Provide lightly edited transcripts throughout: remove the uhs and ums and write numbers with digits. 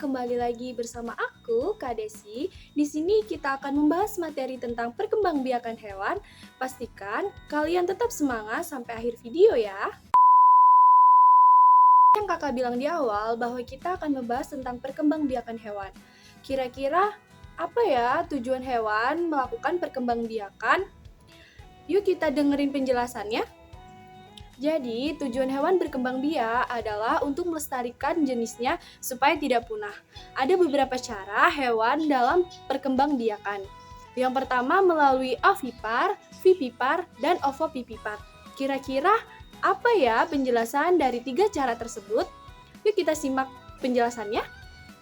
kembali lagi bersama aku, Kak Desi. Di sini kita akan membahas materi tentang perkembangbiakan hewan. Pastikan kalian tetap semangat sampai akhir video ya. Yang kakak bilang di awal bahwa kita akan membahas tentang perkembangbiakan hewan. Kira-kira apa ya tujuan hewan melakukan perkembangbiakan? Yuk kita dengerin penjelasannya. Jadi, tujuan hewan berkembang biak adalah untuk melestarikan jenisnya supaya tidak punah. Ada beberapa cara hewan dalam perkembangbiakan. Yang pertama melalui ovipar, vivipar, dan ovovivipar. Kira-kira apa ya penjelasan dari 3 cara tersebut? Yuk kita simak penjelasannya.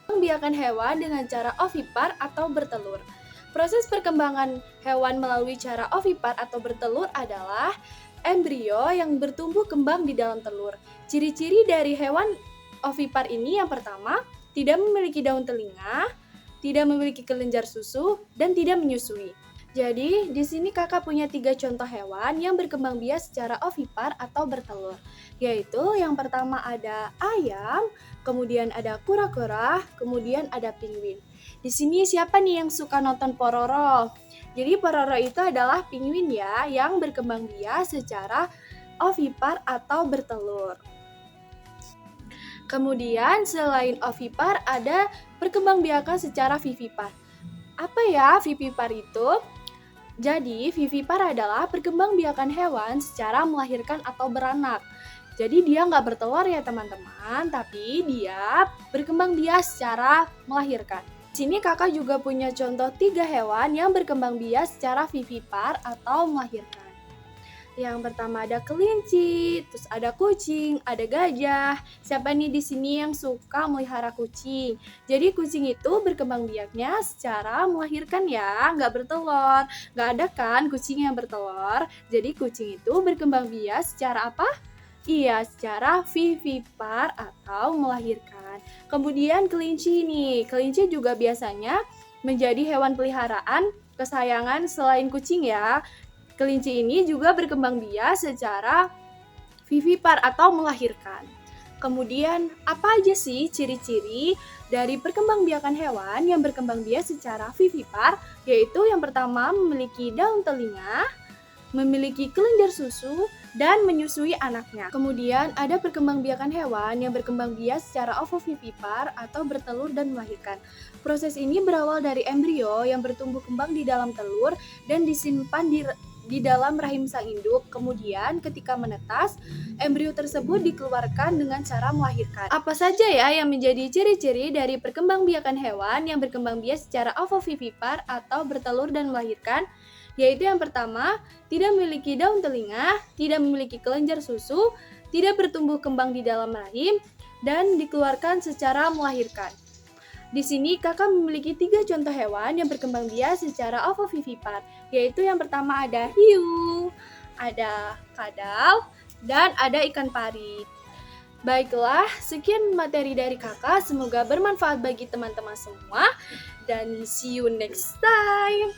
Perkembangbiakan hewan dengan cara ovipar atau bertelur. Proses perkembangan hewan melalui cara ovipar atau bertelur adalah embrio yang bertumbuh kembang di dalam telur. Ciri-ciri dari hewan ovipar ini yang pertama, tidak memiliki daun telinga, tidak memiliki kelenjar susu, dan tidak menyusui. Jadi, di sini kakak punya 3 contoh hewan yang berkembang biak secara ovipar atau bertelur. Yaitu yang pertama ada ayam, kemudian ada kura-kura, kemudian ada penguin. Di sini siapa nih yang suka nonton Pororo? Jadi Pororo itu adalah penguin ya yang berkembang biak secara ovipar atau bertelur. Kemudian selain ovipar ada perkembangbiakan secara vivipar. Apa ya vivipar itu? Jadi vivipar adalah perkembangbiakan hewan secara melahirkan atau beranak. Jadi dia nggak bertelur ya teman-teman, tapi dia berkembang biak secara melahirkan. Di sini kakak juga punya contoh 3 hewan yang berkembang biak secara vivipar atau melahirkan. Yang pertama ada kelinci, terus ada kucing, ada gajah. Siapa nih di sini yang suka melihara kucing? Jadi kucing itu berkembang biaknya secara melahirkan ya, nggak bertelur. Nggak ada kan kucing yang bertelur. Jadi kucing itu berkembang biak secara apa? Iya, secara vivipar atau melahirkan. Kemudian kelinci nih, kelinci juga biasanya menjadi hewan peliharaan kesayangan selain kucing ya. Kelinci ini juga berkembang biak secara vivipar atau melahirkan. Kemudian, apa aja sih ciri-ciri dari perkembangbiakan hewan yang berkembang biak secara vivipar? Yaitu yang pertama memiliki daun telinga, memiliki kelenjar susu, dan menyusui anaknya. Kemudian ada perkembangbiakan hewan yang berkembang biak secara ovovivipar atau bertelur dan melahirkan. Proses ini berawal dari embrio yang bertumbuh kembang di dalam telur dan disimpan di dalam rahim sang induk. Kemudian ketika menetas, embrio tersebut dikeluarkan dengan cara melahirkan. Apa saja ya yang menjadi ciri-ciri dari perkembangbiakan hewan yang berkembang biak secara ovovivipar atau bertelur dan melahirkan? Yaitu yang pertama, tidak memiliki daun telinga, tidak memiliki kelenjar susu, tidak bertumbuh kembang di dalam rahim, dan dikeluarkan secara melahirkan. Di sini kakak memiliki 3 contoh hewan yang berkembang biak secara ovovivipar, yaitu yang pertama ada hiu, ada kadal, dan ada ikan pari. Baiklah, sekian materi dari kakak, semoga bermanfaat bagi teman-teman semua, dan see you next time.